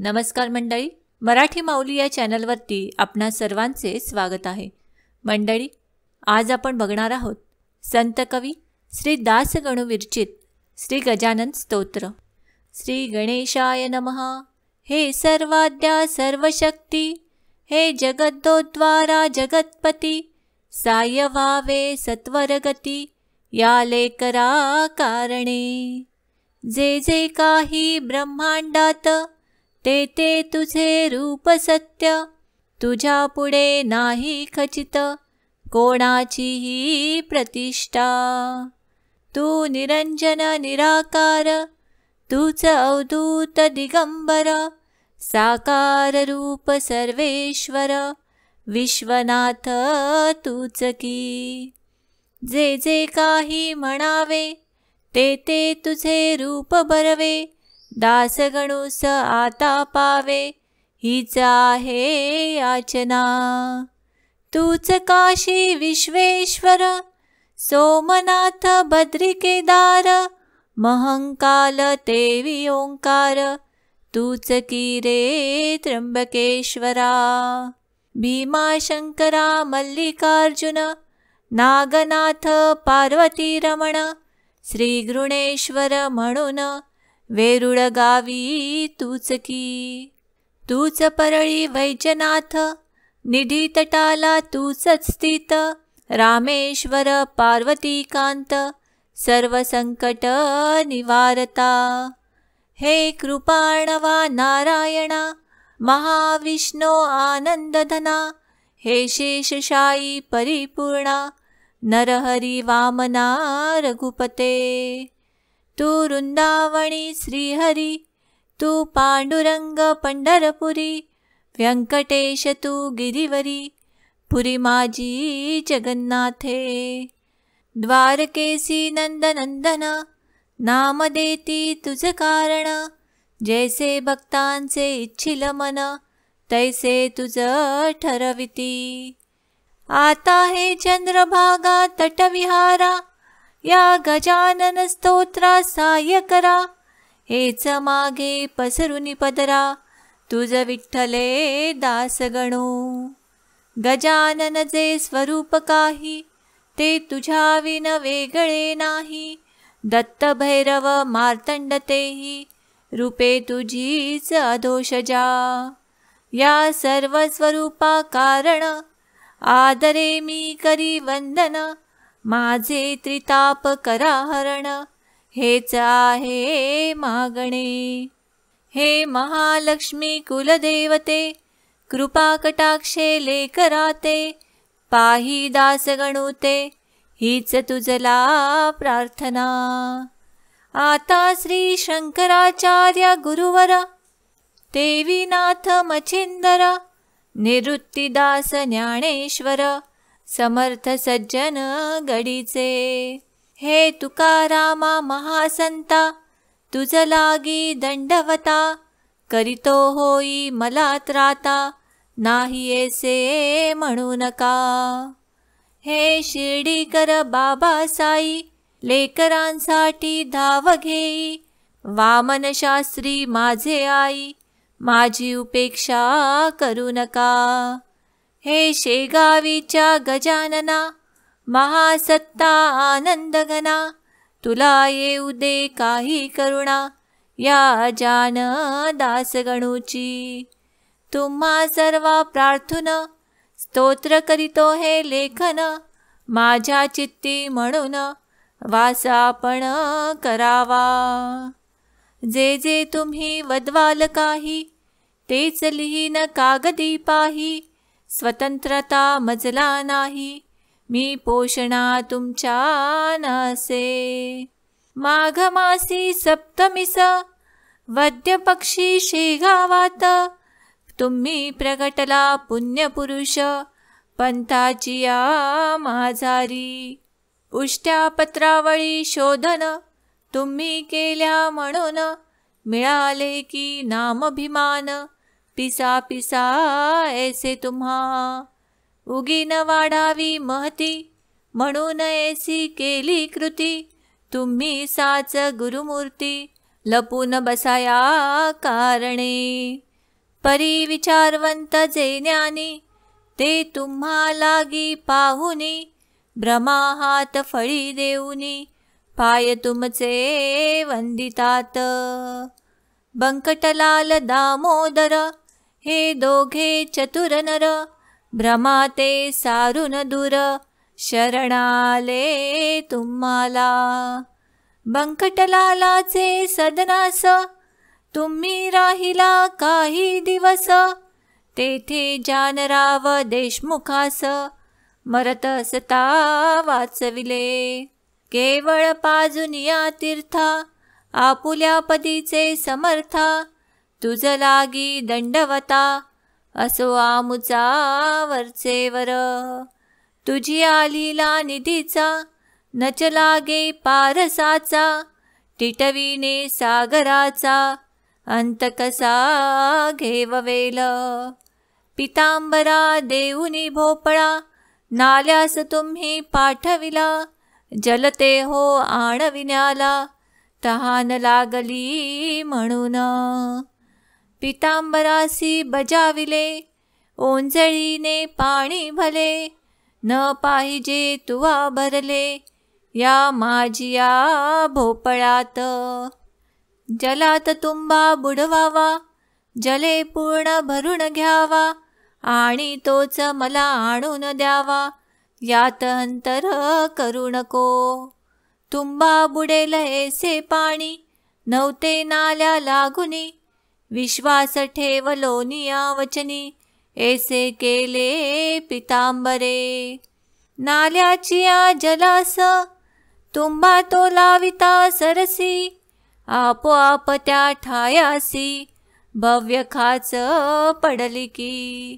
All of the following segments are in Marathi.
नमस्कार मंडळी, मराठी माऊली या चॅनलवरती आपणा सर्वांचे स्वागत आहे. मंडळी, आज आपण बघणार आहोत संत कवी श्री दासगणू विरचित श्री गजानन स्तोत्र. श्री गणेशाय नमः. हे सर्वाद्या सर्वशक्ती, हे जगद्दोद्वारा जगत्पती, साय व्हावे सत्वरगती, या लेकरा कारणे. जे जे काही ब्रह्मांडात, ते ते तुझे रूप सत्य, तुझ्या पुढे नाही खचित कोणाचीही प्रतिष्ठा. तू निरंजन निराकार, तूच अवधूत दिगंबर, साकार रूप सर्वेश्वर, विश्वनाथ तूच की. जे जे काही म्हणावे, ते ते तुझे रूप बरवे, दासगणूस आता पावे, हीच आहे याचना. तूच काशी विश्वेश्वर, सोमनाथ बद्री केदार, महंकाल तेवी ओंकार, तूच की रे त्र्यंबकेश्वरा. भीमाशंकरा मल्लिकार्जुन, नागनाथ पार्वती रमण, श्री गृणेश्वर म्हणून वेरुळ गावी तूच की. तूच परळी वैजनाथ, निधी तटाला तूच स्थित, रामेश्वर पार्वतीकांत, सर्व संकट निवारता. हे कृपाणवा नारायणा, महाविष्णू आनंदधना, हे शेषशायी परिपूर्णा, नरहरी वामना रघुपते. तू वृंदावणी श्रीहरी, तू पांडुरंग पंढरपुरी, व्यंकटेश तू गिरिवरी, पुरी माझी जगन्नाथे. द्वारकेसी नंदनंदन, नाम देती तुझ कारण, जैसे भक्तांचे इच्छिल मन, तैसे तुझ ठरविती. आता हे चंद्रभागा तटविहारा, या गजानन स्तोत्रा साय करा. हेच मागे पसरुनी पदरा, तुझ विठ्ठले दासगणू. गजानन जे स्वरूप काही, ते तुझ्या विन वेगळे नाही. दत्त भैरव मार्तंड तेही, रूपे तुझीच अधोषजा. या सर्व स्वरूपा कारण, आदरे मी करी वंदन, माझे त्रिताप करा हरण, हेच आहे मागणे. हे महालक्ष्मी कुलदेवते, कृपा कटाक्षे लेकराते, पाही दासगणूते, हीच तुझला प्रार्थना. आता श्री शंकराचार्य गुरुवर, देवीनाथ मच्छिंदर, निवृत्तीदास ज्ञानेश्वर, समर्थ सज्जन गडीचे. हे तुकारामा महासंता, तुझ लागी दंडवता, करीतो होई मला त्राता, नाही ऐसे म्हणू नका. हे शिर्डीकर बाबा साई, लेकरांसाठी धाव घेई, वामन शास्त्री माझे आई, माझी उपेक्षा करू नका. हे शेगावीच्या गजानना, महासत्ता आनंदघना, तुला येऊ दे काही करुणा, या जान दासगणूची. तुम्हा सर्वा प्रार्थून, स्तोत्र करीतो हे लेखन, माझ्या चित्ती म्हणून वास आपण करावा. जे जे तुम्ही वदवाल काही, तेच लिहीन कागदी पाही, स्वतंत्रता मजला नाही, मी पोषणा तुमच्या नासे. माघ मासी सप्तमीस, वद्य पक्षी शेगावात, तुम्ही प्रगटला पुण्यपुरुष, पंथाची या माझारी. उष्ट्या पत्रावळी शोधन, तुम्ही केल्या म्हणून, मिळाले की नामभिमान, पिसा पिसा ऐसे तुम्हा. उगीन वाढावी महती, म्हणून ऐसी केली कृती, तुम्ही साच गुरुमूर्ती, लपून बसाया कारणे. परी विचारवंत जे ज्ञानी, ते तुम्हा लागी पाहुनी, ब्रह्मा हात फळी देऊनी, पाय तुमचे वंदितात. बंकटलाल दामोदर, हे दोघे चतुर नर, ब्रह्मा ते सारून दूर, शरणाले तुम्हाला. बंकटलालाचे सदनास, तुम्ही राहिला काही दिवस, तेथे जानराव देशमुखास, मरत असता वाचविले. केवळ पाजुनिया तीर्था, आपुल्या पदीचे समर्था, तुझ लागी दंडवता, असो आमुचा वरचेवर. तुझी आलीला निधीचा, नच लागे पारसाचा, टिटविने सागराचा, अंत कसा घेववेल. पितांबरा देऊनी भोपळा, नाल्यास तुम्ही पाठविला, जलते हो आणविण्याला, तहान लागली म्हणून. पितांबरासी बजाविले, ओंजळीने पाणी भले, न पाहिजे तुवा भरले, या माझिया भोपळ्यात. जलात तुंबा बुडवावा, जले पूर्ण भरून घ्यावा, आणि तोच मला आणून द्यावा, यात अंतर करू नको. तुंबा बुडेल ऐसे पाणी, नव्हते नाल्या लागुनी, विश्वास ठेवलोनिया वचनी, ऐसे केले पितांबरे. नाल्याची जलास, तुंबा तो लाविता सरसी, आपोआप त्या ठायासी, भव्य खाच पडली की.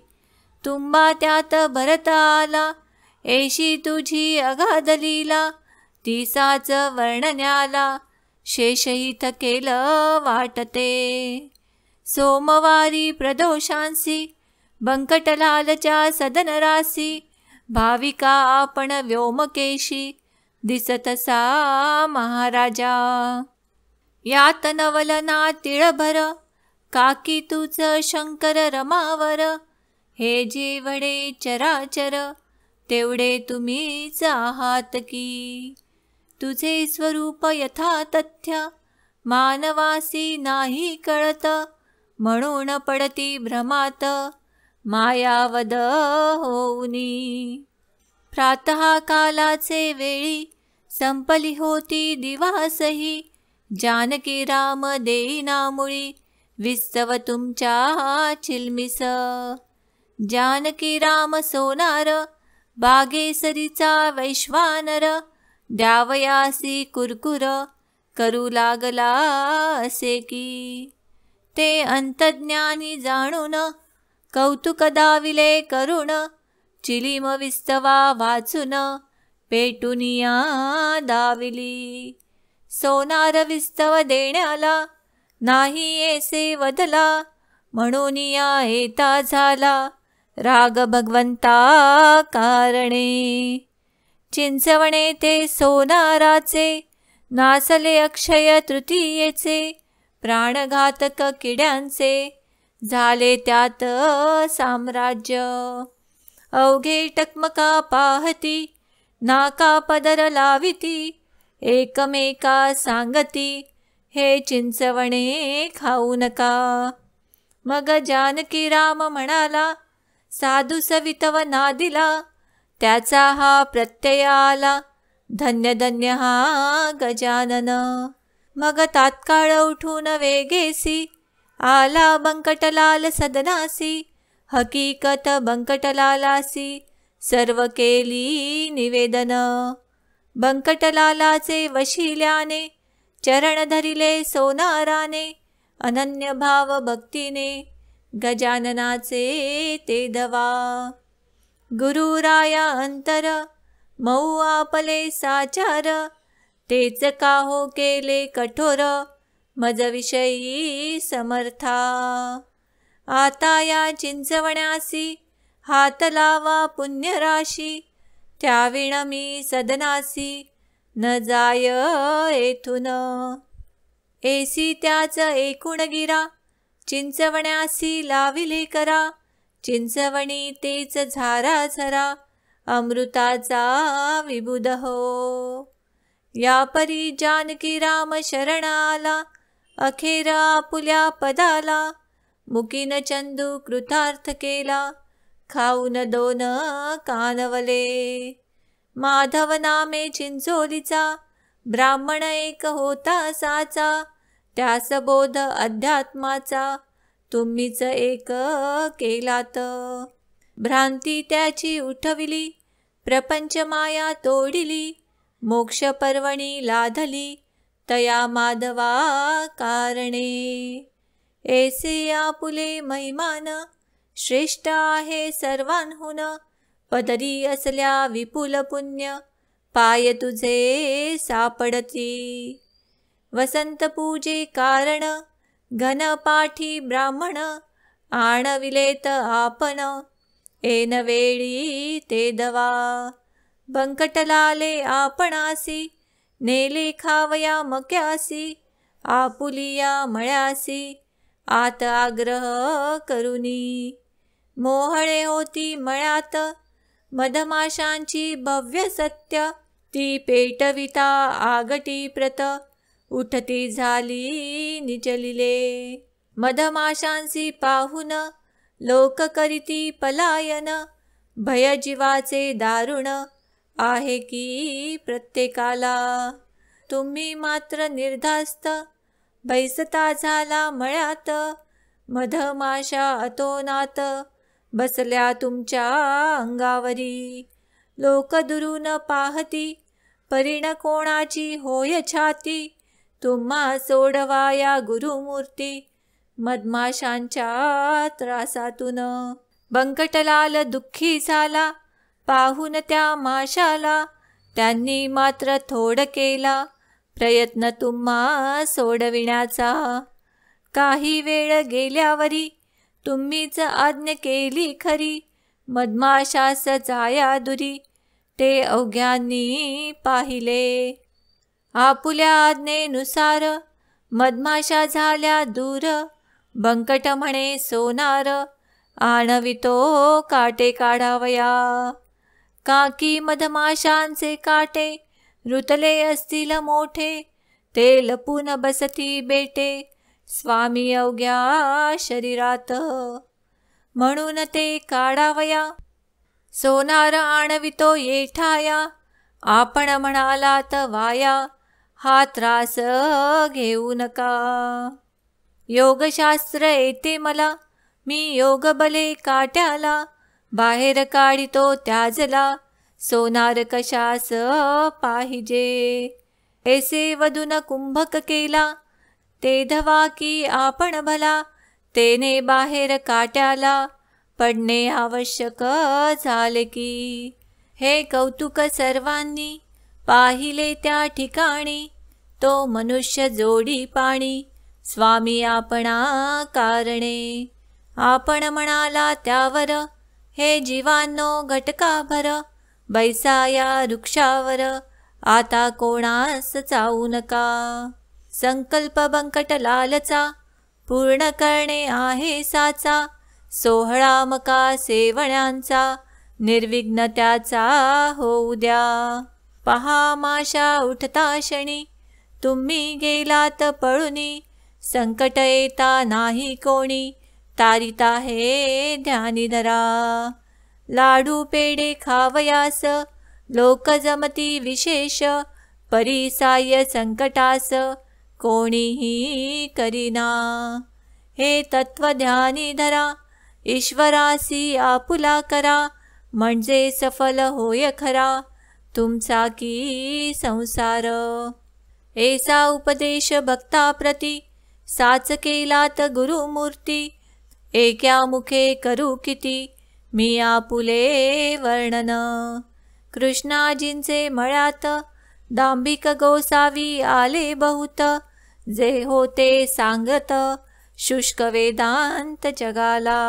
तुंबा त्यात भरत आला, ऐशी तुझी अगाध लीला, तिसाच वर्णन्याला, शेषहित केलं वाटते. सोमवारी प्रदोषांसी, बंकटलालच्या सदनरासी, भाविका आपण व्योमकेशी, दिसतसा महाराजा. यात नवलना तिळभर, काकी तुझ शंकर रमावर, हे जेवढे चराचर, तेवढे तुम्हीच आहात की. तुझे स्वरूप यथा तथ्य, मानवासी नाही कळत, म्हणून पडती भ्रमात, मायावद होऊनी. प्रातः कालाचे वेळी, संपली होती दिवासही, जानकी राम देईनामुळी, विस्तव तुमच्या चिलमिस. जानकी राम सोनार, बागेसरीचा वैश्वानर, द्यावयासी कुरकुर, करू लागला असे की. ते अंतज्ञानी जाणून, कौतुक दाविले करुण, चिलीम विस्तवा वाचून, पेटुनिया दाविली. सोनार विस्तव देण्याला, नाही ऐसे वदला, म्हणून या येता झाला, राग भगवंता कारणे. चिंचवणे ते सोनाराचे, नासले अक्षय तृतीयेचे, प्राणघातक किड्यांचे, झाले त्यात साम्राज्य. अवघे टकमका पाहती, नाका पदर लाविती, एकमेका सांगती, हे चिंचवणे खाऊ नका. मग जानकी राम म्हणाला, साधू सवितव नादिला, त्याचा हा प्रत्यय आला, धन्य धन्य हा गजानन. मग तात्काळ उठून वेगेसी, आला बंकटलाल सदनासी, हकीकत बंकटलालासी, सर्व केली निवेदन. बंकटलालाचे वशिल्याने, चरण धरिले सोनाराने, अनन्य भाव भक्तीने, गजाननाचे ते धवा. गुरुराया अंतर, मऊ आपले साचार, तेच काहो केले कठोर, मजविषयी समर्था. आता या चिंचवण्यासी, हात लावा पुण्यराशी, त्याविण मी सदनासी, न जाय येथून. ऐसी त्याच एकूण गिरा, चिंचवण्यासी लाविले करा, चिंचवणी तेच झरा झरा, अमृताचा विबुध हो. या परी जानकी राम शरण आला, अखेर आपुल्या पदाला, मुकीन चंदू कृतार्थ केला, खाऊन 2 कानवले. माधव नामे चिंचोलीचा, ब्राह्मण एक होता साचा, त्यास बोध अध्यात्माचा, तुम्हीच एक केलात. भ्रांती त्याची उठविली, प्रपंच माया तोडिली, मोक्ष पर्वणी लाधली, तया माधवा कारणे. ऐसे आपुले महिमान, श्रेष्ठ आहे सर्वांहून, पदरी असल्या विपुल पुण्य, पाय तुझे सापडती. वसंत पूजे कारण, घनपाठी ब्राह्मण, आणविलेत आपण, ऐन वेळी ते दवा. बंकटलाले आपणासी, नेले खावया मक्यासी, आपुलिया मळ्यासी, आत आग्रह करुनी. मोहळे होती मळ्यात, मधमाशांची भव्य सत्य, ती पेटविता आगटी प्रत, उठती झाली निचलिले. मधमाशांसी पाहून, लोक करीती पलायन, भय जीवाचे दारुण, आहे की प्रत्येकाला. तुम्ही मात्र निर्धास्त, बैसता झाला मळ्यात, मधमाशा अतोनात, बसल्या तुमच्या अंगावरी. लोक दुरून पाहती, परिण कोणाची होय छाती, तुम्हा सोडवाया गुरुमूर्ती, मधमाशांच्या त्रासातून. बंकटलाल दुःखी झाला, पाहून त्या माशाला, त्यांनी मात्र थोड केला, प्रयत्न तुम्हा सोडविण्याचा. काही वेळ गेल्यावरी, तुम्हीच आज्ञा केली खरी, मधमाशास जाया दुरी, ते अवघ्यांनी पाहिले. आपुल्या आज्ञेनुसार, मधमाशा झाल्या दूर, बंकट म्हणे सोनार, आणवितो काटे काढावया. काकी मधमाशांचे काटे, रुतले असतील मोठे, ते लपून बसती बेटे, स्वामी अवघ्या शरीरात. म्हणून ते काढावया, सोनार आणवितो येठाया, आपण म्हणालात वाया, हा त्रास घेऊ नका. योगशास्त्र येते मला, मी योग बले काट्याला, बाहेर काढितो त्याजला, सोनार कशास पाहिजे. ऐसे वधून कुंभक केला, ते धवा की आपण भला, तेने बाहेर काट्याला, पडणे आवश्यक झाले की. हे कौतुक सर्वांनी पाहिले त्या ठिकाणी, तो मनुष्य जोडी पाणी, स्वामी आपणा कारणे. आपण म्हणाला त्यावर, हे जीवांनो घटका भर, बैसाया वृक्षावर, आता कोणास चावू नका. संकल्प बंकटलालचा, पूर्ण करणे आहे साचा, 16 मका सेवण्यांचा, निर्विघ्न त्याचा होऊ द्या. पहा माशा उठता क्षणी, तुम्ही गेलात पळुनी, संकट येता नाही कोणी, तारिता हे ध्यानी धरा. लाडू पेढे खावयास, लोक जमती विशेष, परिसाय संकटास, कोणीही करीना. हे तत्व ध्यानी धरा, ईश्वरासी आपुला करा, म्हणजे सफल होय खरा, तुमचा की संसार. ऐसा उपदेश भक्ताप्रती, साच केलात गुरुमूर्ती, एक्या मुखे करू किती, मी आपुले वर्णन. कृष्णाजींचे मळ्यात, दांभिक गोसावी आले बहुत, जे होते सांगत, शुष्क वेदांत जगाला.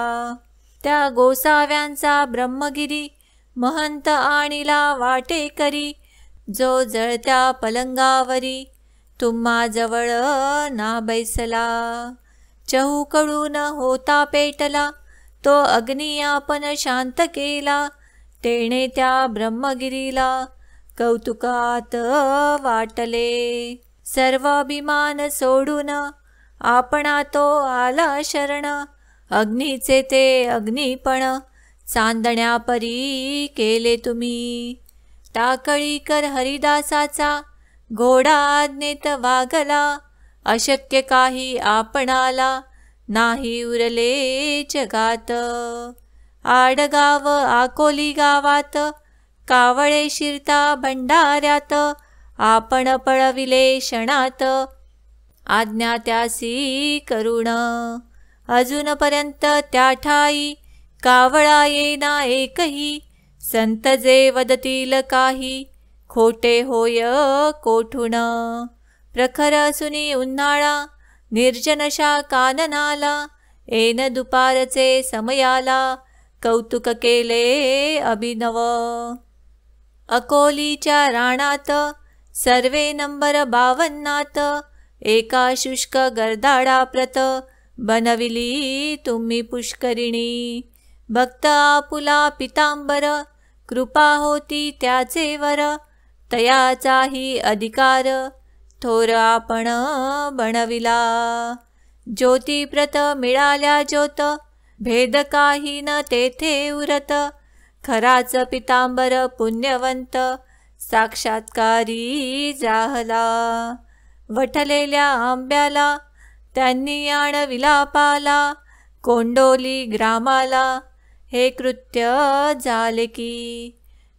त्या गोसाव्यांचा ब्रह्मगिरी, महंत आणिला वाटे करी, जो जळत्या पलंगावरी, तुम्हा जवळ ना बैसला. चहूकडून होता पेटला, तो अग्नी आपण शांत केला. तेणे त्या ब्रह्मगिरीला कौतुकात वाटले. सर्व अभिमान सोडून आपणा तो आला शरण. अग्नीचे ते अग्निपण चांदण्या परी केले तुम्ही. टाकळीकर हरिदासाचा घोडा आज्ञेत वागला. अशक्य काही आपणाला नाही उरले जगात. आडगाव आकोली गावात कावळे शिरता भंडाऱ्यात. आपण पळविले क्षणात आज्ञा त्यासी करुण. अजूनपर्यंत त्या ठाई कावळा येना एकही. संत जे वदतील काही खोटे होय कोठून. प्रखर असुनी उन्हाळा निर्जनशा काननाला. ऐन दुपारचे समयाला कौतुक केले अभिनव. अकोलीच्या राणात सर्वे नंबर 52 एका शुष्क गर्दाडा प्रत बनविली तुम्ही पुष्करिणी. भक्त आपुला पितांबर कृपा होती त्याचे वर. तयाचाही अधिकार थोर आपण बनविला. ज्योतिप्रत मिळाल्या ज्योत भेद काही न तेथे उरत. खराच पितांबर पुण्यवंत साक्षात्कारी जाहला. वठलेल्या आंब्याला त्यांनी आणविला पाला. कोंडोली ग्रामाला हे कृत्य झाले की.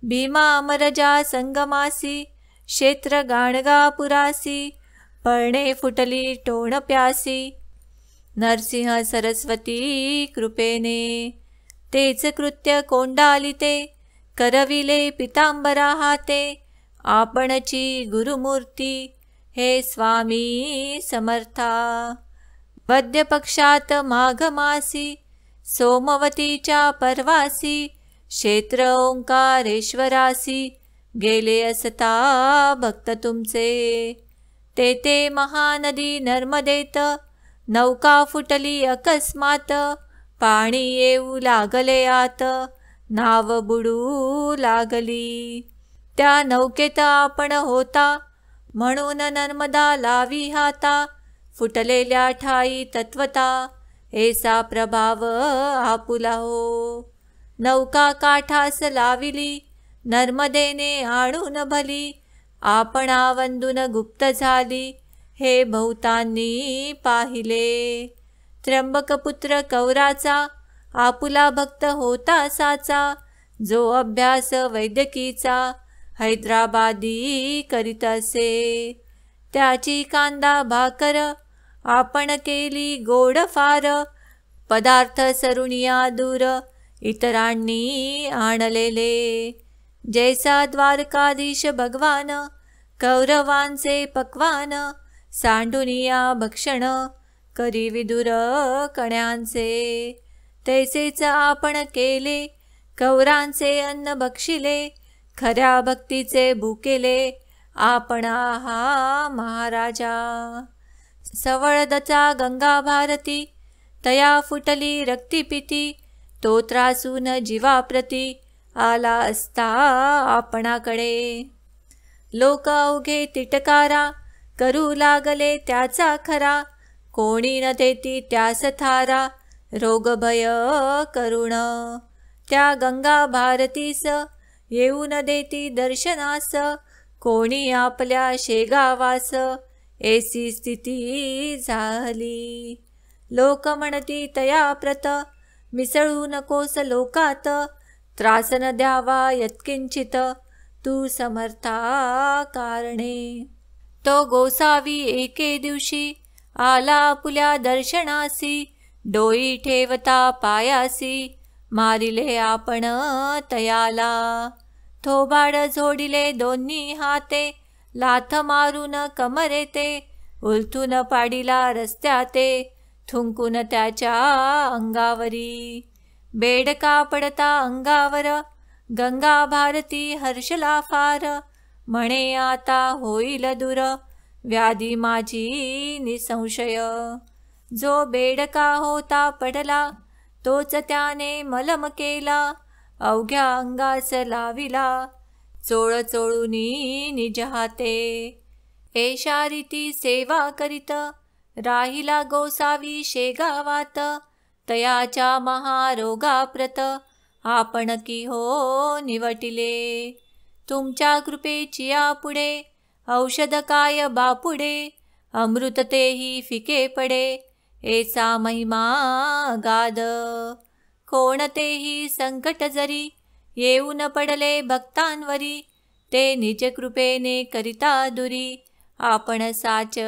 भीमा अमरजा संगमासी क्षेत्र गाणगापुरासी. पळणे फुटली टोणप्यासी नरसिंह सरस्वती कृपेने. तेच कृत्य कोंडालिते करविले पितांबरा हाते. आपणची गुरुमूर्ती हे स्वामी समर्था. वद्य पक्षात माघ मासी सोमवतीच्या परवासी. क्षेत्र ओंकारेश्वरासी गेले असता भक्त तुमचे. तेथे महानदी नर्मदेत नौका फुटली अकस्मात. पाणी येऊ लागले आत नाव बुडू लागली. त्या नौकेत आपण होता म्हणून नर्मदा लावी हाता. फुटलेल्या ठाई तत्वता ऐसा प्रभाव आपुला हो. नौका काठास लाविली नर्मदेने आणून भली. आपणा वंदून गुप्त झाली हे बहुतांनी पाहिले. त्र्यंबकपुत्र कौराचा आपुला भक्त होता साचा. जो अभ्यास वैद्यकीचा हैदराबादी करीत असे. त्याची कांदा भाकर आपण केली गोड फार. पदार्थ सरुणिया दूर इतरांनी आणलेले. जैसा द्वारकाधीश भगवान कौरवांचे पक्वान. सांडुनिया भक्षण करी विदुर कण्यांचे. तैसेच आपण केले कौरांचे अन्न भक्षिले. खऱ्या भक्तीचे भुकेले आपण हा महाराजा. सवळदचा गंगा भारती तया फुटली रक्तिपिती. तो त्रासून जीवाप्रती आला असता आपणाकडे. लोक अवघे तिटकारा करू लागले त्याचा खरा. कोणी न देती त्यास थारा रोगभय करुण. त्या गंगा भारतीस येऊ न देती दर्शनास. कोणी आपल्या शेगावास ऐसी स्थिती झाली. लोक म्हणती तया प्रत मिसळू नकोस लोकात. त्रास न द्यावा यत्किंचित तू समर्था कारणे. तो गोसावी एके दिवशी आला आपुल्या दर्शनासी. डोई ठेवता पायासी मारिले आपण तयाला. थोबाड झोडिले दोन्ही हाते लाथ मारून कमरेते. उलथून पाडिला रस्त्याते थुंकून त्याच्या अंगावरी. बेडका पडता अंगावर गंगा भारती हर्षला फार. म्हणे आता होईल दूर व्याधी माझी निसंशय. जो बेडका होता पडला, तोच त्याने मलम केला, अवघ्या अंगास लाविला, चोळ चोळूनी निज हाते. एषा रीती सेवा करीत, राहिला गोसावी शेगावात, तयाच्या महारोगाप्रत, आपण की हो निवटिले. तुमच्या कृपेची यापुढे, औषध काय बापुडे, अमृत तेही फिके पडे, एचा महिमा गाद. कोणतेही संकट जरी, येऊन पडले भक्तांवरी, ते निज कृपेने करिता दुरी, आपण साच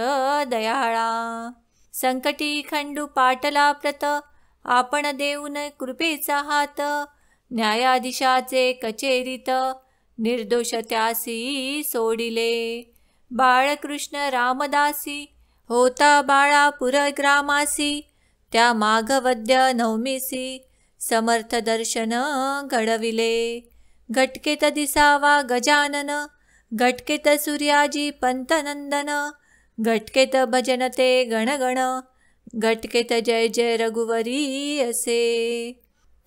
दयाळा. संकटी खंडू पाटला प्रत, आपण देऊन कृपेचा हात, न्यायाधीशाचे कचेरीत, निर्दोष त्यासी सोडिले. बाळकृष्ण रामदासी, होता बाळापूर ग्रामासी, त्या माघवद्य नवमीसी, समर्थ दर्शन घडविले. घटकेत दिसावा गजानन, घटकेत सूर्याजी पंतनंदन, घटकेत भजन ते गणगण, घटकेत जय जय रघुवरी असे.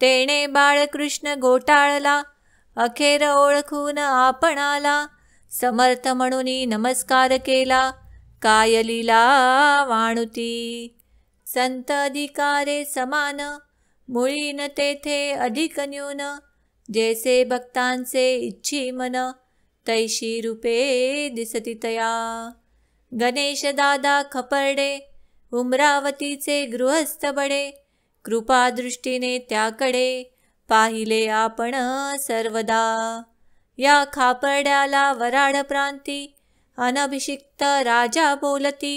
तेणे बाळकृष्ण गोटाळला, अखेर ओळखून आपणाला, समर्थ म्हणून नमस्कार केला, काय लीला वाणुती. संत अधिकारे समान, मुळीन तेथे अधिक न्यून, जैसे भक्तांचे इच्छी मन, तैशी रूपे दिसती तया. गणेश दादा खपर्डे, उमरावतीचे गृहस्थ बडे, कृपादृष्टीने त्याकडे, पाहिले आपण सर्वदा. या खापर्ड्याला वराड प्रांती, अनभिषिक्त राजा बोलती,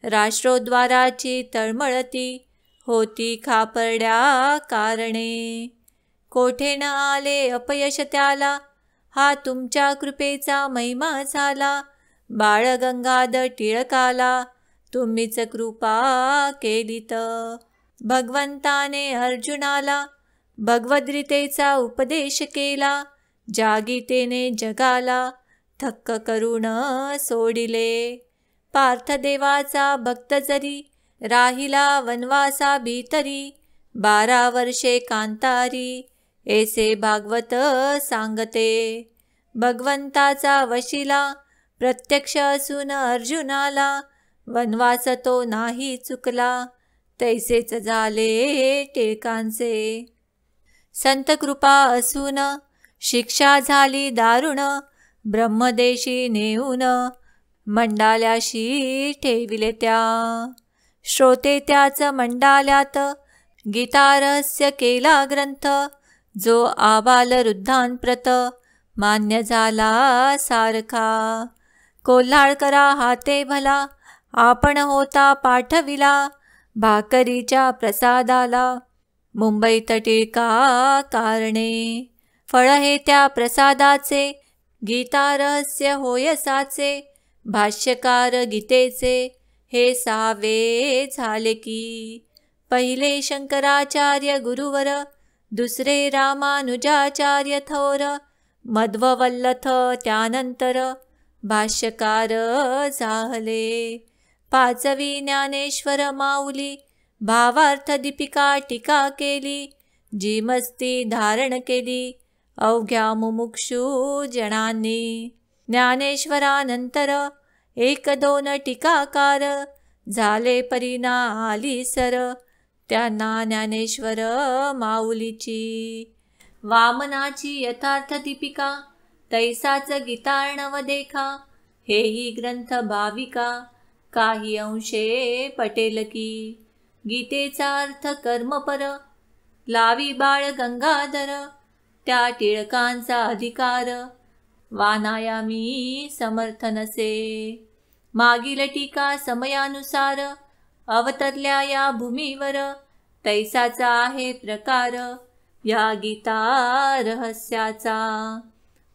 राष्ट्रोद्वाराची तळमळती, होती खापर्ड्या कारणे. कोठे न आले अपयश त्याला, हा तुमच्या कृपेचा महिमा झाला. बाळ गंगाधर टिळकाला, तुम्हीच कृपा केलीत. भगवंताने अर्जुनाला, भगवद्गीतेचा उपदेश केला, जागीतेने जगाला, थक्क करून सोडिले. पार्थदेवाचा भक्त जरी, राहिला वनवासा भीतरी, 12 वर्षे कांतारी, ऐसे भागवत सांगते. भगवंताचा वशिला, प्रत्यक्ष असून अर्जुनाला, वनवास तो नाही चुकला, तैसेच झाले टिळकांचे. संत कृपा असून, शिक्षा झाली दारुण, ब्रह्मदेशी नेऊन, मंडाल्याशी ठेविले त्या. श्रोते त्याच मंडाल्यात, गीता रहस्य केला ग्रंथ, जो आबाल वृद्धांप्रत, मान्य झाला सारखा. कोल्हाळकरा हाते भला, आपण होता पाठविला, भाकरीच्या प्रसादाला, मुंबईत टिळका कारणे. फळ हे त्या प्रसादाचे, गीता रहस्य होयसाचे, भाष्यकार गीतेचे, हे 6वे झाले की. पहिले शंकराचार्य गुरुवर, दुसरे रामानुजाचार्य थोर, मध्ववल्लथ त्यानंतर, भाष्यकार झाले. 5वी ज्ञानेश्वर माऊली, भावार्थ दीपिका टीका केली, जी मस्ती धारण केली, अवघ्या मुमुक्षू जनांनी. ज्ञानेश्वरानंतर 1-2 टीकाकार, झाले परिणा आली सर, त्यांना ज्ञानेश्वर माऊलीची. वामनाची यथार्थ दीपिका, तैसाच गीतार्णव देखा, हेही ग्रंथ भाविका, काही अंशे पटेल की. गीतेचा अर्थ कर्मपर, लावी बाळ गंगाधर, त्या टिळकांचा अधिकार, वानायामी समर्थ नसे. मागील टीका समयानुसार, अवतरल्या या भूमीवर, तैसाचा आहे प्रकार, या गीता रहस्याचा.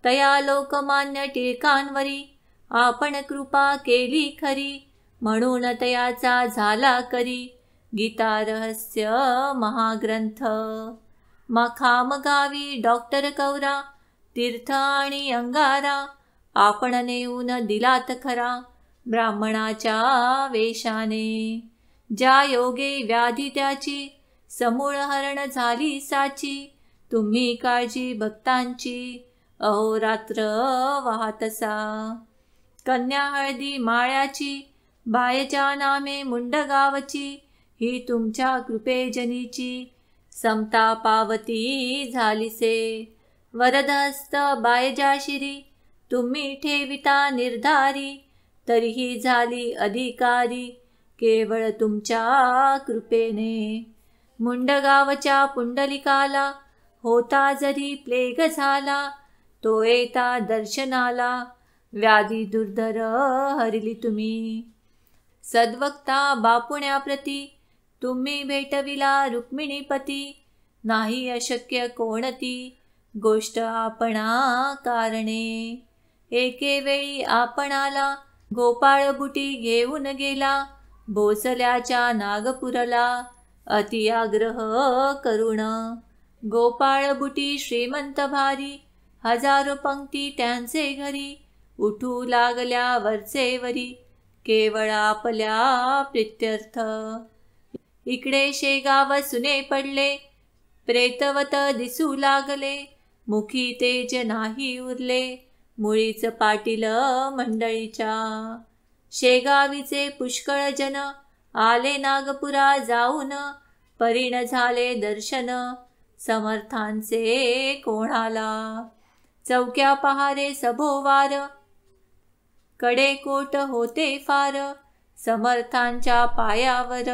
तया लोकमान्य टिळकांवरी, आपण कृपा केली खरी, म्हणून तयाचा झाला करी, गीता रहस्य महाग्रंथ. मखाम गावी डॉक्टर कौरा, तीर्थ आणि अंगारा, आपण नेऊन दिलात खरा, ब्राह्मणाच्या वेशाने. ज्या योगे व्याधी त्याची समूळ हरण झाली साची. तुम्ही काळजी भक्तांची अहोरात्र वाहतसा. कन्या हळदी माळ्याची बायच्या नामे मुंडगावची. ही तुमच्या कृपेजनीची समता पावती झालीसे. वरदहस्त बायजा शिरी तुम्ही ठेविता निर्धारी. तरीही झाली अधिकारी केवळ तुमच्या कृपेने. मुंडगावच्या पुंडलिकाला होता जरी प्लेग झाला. तो येता दर्शनाला व्याधी दुर्धर हरिली तुम्ही. सद्वक्ता बापुण्याप्रती तुम्ही भेटविला रुक्मिणीपती. नाही अशक्य कोणती गोष्ट आपणा कारणे. एके वेळी आपणाला गोपाळ बुटी घेऊन गेला. भोसल्याच्या नागपुरला अतिआग्रह करुण. गोपाळ बुटी श्रीमंत भारी हजारो पंक्ती त्यांचे घरी. उठू लागल्या वरचेवरी केवळ आपल्या प्रित्यर्थ. इकडे शेगाव सुने पडले प्रेतवत दिसू लागले. मुखी तेज नाही उरले मुळीच पाटील मंडळीच्या. शेगावीचे पुष्कळ जन आले नागपुरा जाऊन. परिण झाले दर्शन समर्थांचे कोणाला. चौक्या पहारे सभोवार कडेकोट होते फार. समर्थांच्या पायावर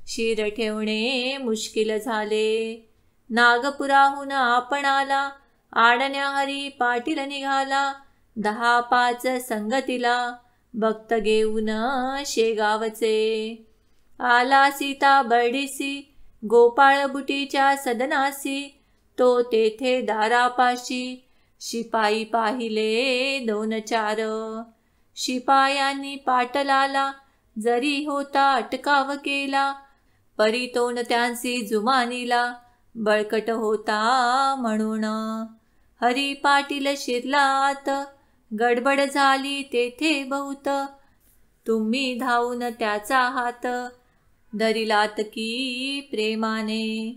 शिर ठेवणे मुश्किल झाले. नागपुराहून आपणाला आडण्या हरी पाटील निघाला. 10-5 संगतीला भक्त घेऊन शेगावचे. आला सीता बर्डीसी गोपाळ बुटीच्या सदनासी. तो तेथे दारापाशी शिपाई पाहिले 2-4. शिपायांनी पाटलाला जरी होता अटकाव केला. परितोन त्यांसी जुमानीला बळकट होता म्हणून. हरी पाटील शिरलात गडबड झाली तेथे बहुत. तुम्ही धावून त्याचा हात धरिलात की प्रेमाने.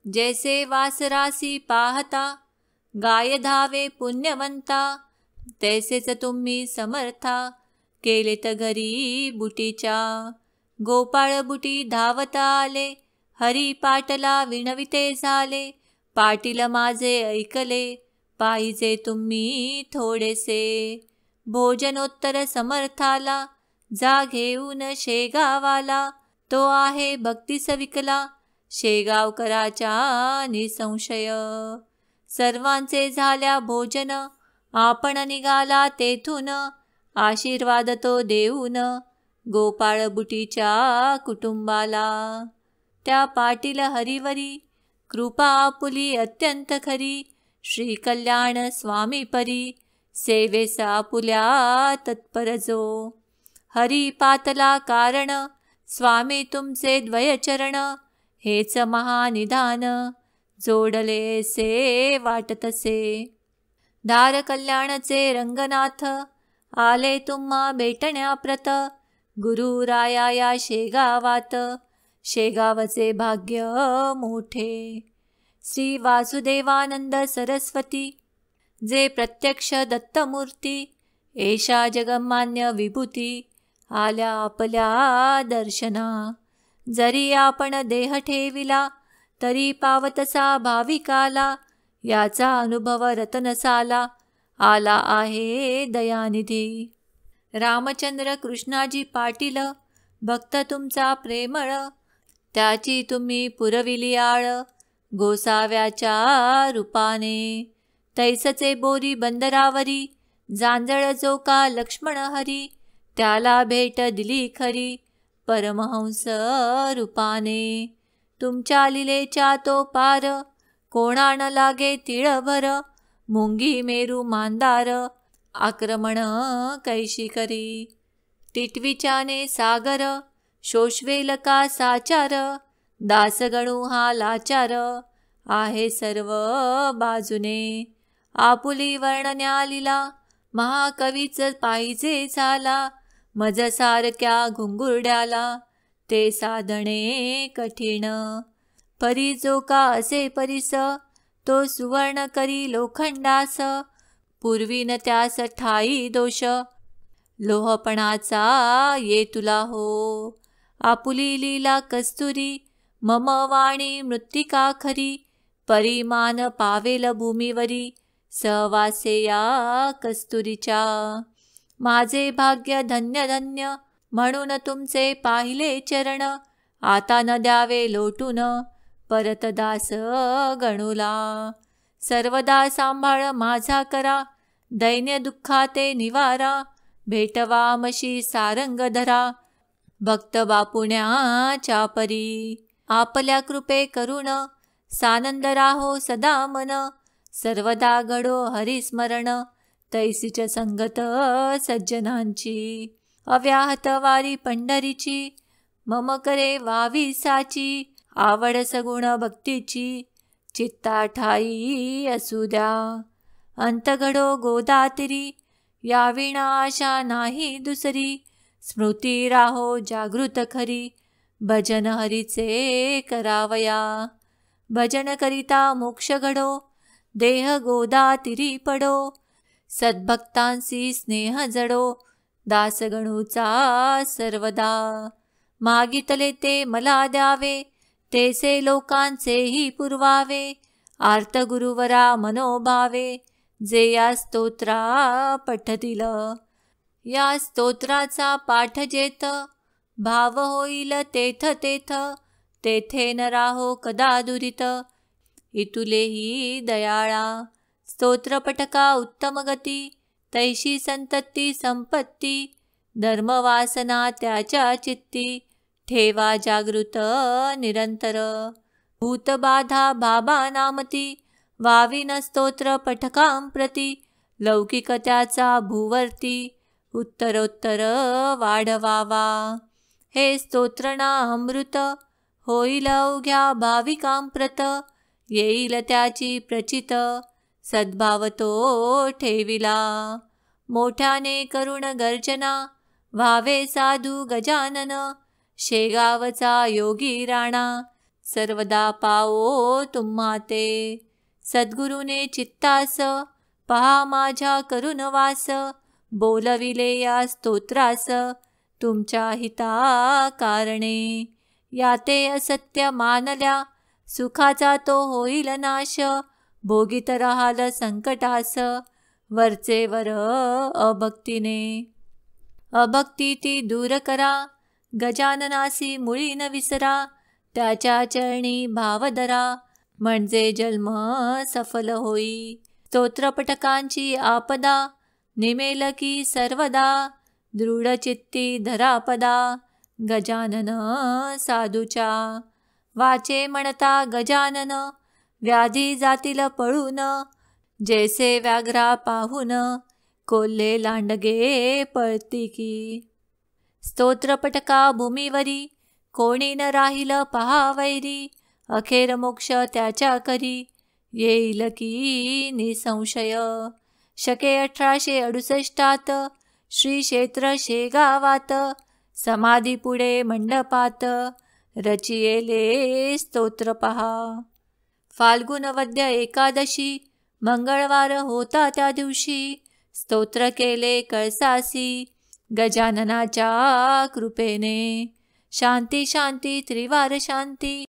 जैसे वासरासी पाहता गाय धावे पुण्यवंता. तैसेच तुम्ही समर्था केलेत घरी बुटीच्या. गोपाळ बुटी धावता आले हरी पाटला विनविते झाले. पाटील माझे ऐकले पाहिजे तुम्ही थोडेसे. भोजनोत्तर समर्थाला जा घेऊन शेगावाला. तो आहे भक्तीस विकला शेगावकराच्या निसंशय. सर्वांचे झाल्या भोजन आपण निघाला तेथून. आशीर्वाद तो देऊन गोपाळ बुटीच्या कुटुंबाला. त्या पाटील हरिवरी कृपा आपुली अत्यंत खरी. श्री कल्याण स्वामी परी सेवेस आपुल्या तत्पर जो. हरी पातला कारण स्वामी तुमचे द्वयचरण. हेच महानिधान जोडले से वाटतसे. दार कल्याणचे रंगनाथ आले तुम्हा भेटण्याप्रत. गुरुराया या शेगावात शेगावचे भाग्य मोठे. श्री वासुदेवानंद सरस्वती जे प्रत्यक्ष दत्तमूर्ती. एषा जगमान्य विभूती आल्या आपल्या दर्शना. जरी आपण देह ठेविला तरी पावतसा भाविकाला. याचा अनुभव रतनसाला आला आहे दयानिधी. रामचंद्र कृष्णाजी पाटील भक्त तुमचा प्रेमळ. त्याची तुम्ही पुरविली आळ गोसाव्याच्या रूपाने. तैसचे बोरी बंदरावरी जांजळ जो का लक्ष्मण हरी. त्याला भेट दिली खरी परमहंस रूपाने. तुमच्या लिलेच्या तो पार कोणा न लागे तिळभर. मुंगी मेरू मांदार आक्रमण कैशी करी. टिटवीच्याने सागर शोषवेल का साचार. दासगणू हा लाचार आहे सर्व बाजूने. आपुली वर्णन्या लिला महाकवीच पाहिजे झाला. मज सारख्या घुंगुरड्याला ते साधणे कठीण. परी जो का असे परिस, तो सुवर्ण करी लोखंडास. पूर्वी न त्यास ठाई दोष, लोहपणाचा ये तुला हो. आपुली लीला कस्तुरी, मम वाणी मृत्तिका खरी. परिमान पावेल भूमीवरी, सहवासे या कस्तुरीच्या. माझे भाग्य धन्य धन्य, म्हणून तुमचे पाहिले चरण. आता न द्यावे लोटून, परत दास गणुला. सर्वदा सांभाळ माझा करा, दैन्य दुःखाते निवारा. भेटवा मशी सारंग धरा, भक्त बापुण्याच्या परी. आपल्या कृपे करुण, सानंद राहो सदा मन. सर्वदा घडो हरिस्मरण, तैसीच संगत सज्जनांची. अव्याहत वारी पंढरीची, मम करे वावी साची. आवड सगुण भक्तीची, चित्ता ठाई असू द्या. अंत घडो गोदातिरी, या विना आशा नाही दुसरी. स्मृती राहो जागृत खरी, भजन हरीचे करावया. भजन करिता मोक्ष घडो, देह गोदातिरी पडो. सद्भक्तांसी स्नेह जडो, दासगणूचा सर्वदा. मागितले ते मला द्यावे, तेसे लोकांचेही पुरवावे. आर्त गुरुवरा मनोभावे, जे या स्तोत्रा पठतील. या स्तोत्राचा पाठ जेथ, भाव होईल तेथ तेथ. तेथे न राहो कदा दुरित, इतुलेही दयाळा. स्तोत्रपठका उत्तम गती, तैशी संतती संपत्ती. धर्मवासना त्याच्या चित्ती, ठेवा जागृत निरंतर. भूतबाधा बाबा नामती, वाविन स्तोत्र पठकां प्रती. लौकिक त्याचा भूवर्ती, उत्तरोत्तर वाढवावा. हे स्तोत्र ना अमृत, होईल अवघ्या भाविकांप्रत. येईल त्याची प्रचित, सद्भाव तो ठेविला. मोठ्याने करुण गर्जना, व्हावे साधू गजानन. शेगावचा योगी राणा, सर्वदा पाओ तुम्हा ते. सद्गुरुने चित्तास, पहा माझ्या करुण वास. बोलविले या स्तोत्रास, तुमच्या हिता कारणे. याते असत्य मानल्या, सुखाचा तो होईल नाश. भोगीत राहाल संकटास, वरचे वर अभक्तीने. अभक्ती ती दूर करा, गजाननासी मुळी न विसरा. त्याच्या चरणी भाव धरा, म्हणजे जन्म सफल होई. स्तोत्रपठकांची आपदा, निमेल की सर्वदा. दृढ चित्ती धरा पदा, गजानन साधूच्या. वाचे म्हणता गजानन, व्याधी जातील पळून. जैसे व्याघ्रा पाहून, कोल्हे लांडगे पळती की. स्तोत्रपठका भूमीवरी, कोणी न राहिल पहा वैरी. अखेर मोक्ष त्याच्या करी, येईल की निसंशय. शके 1868 श्री क्षेत्र शेगावात. समाधी पुढे मंडपात, रचियेले स्तोत्र पहा. फाल्गुन वद्य एकादशी, मंगळवार होता त्या दिवशी. स्तोत्र केले कळसासी, गजाननाच्या कृपेने. शांती शांती त्रिवार शांती.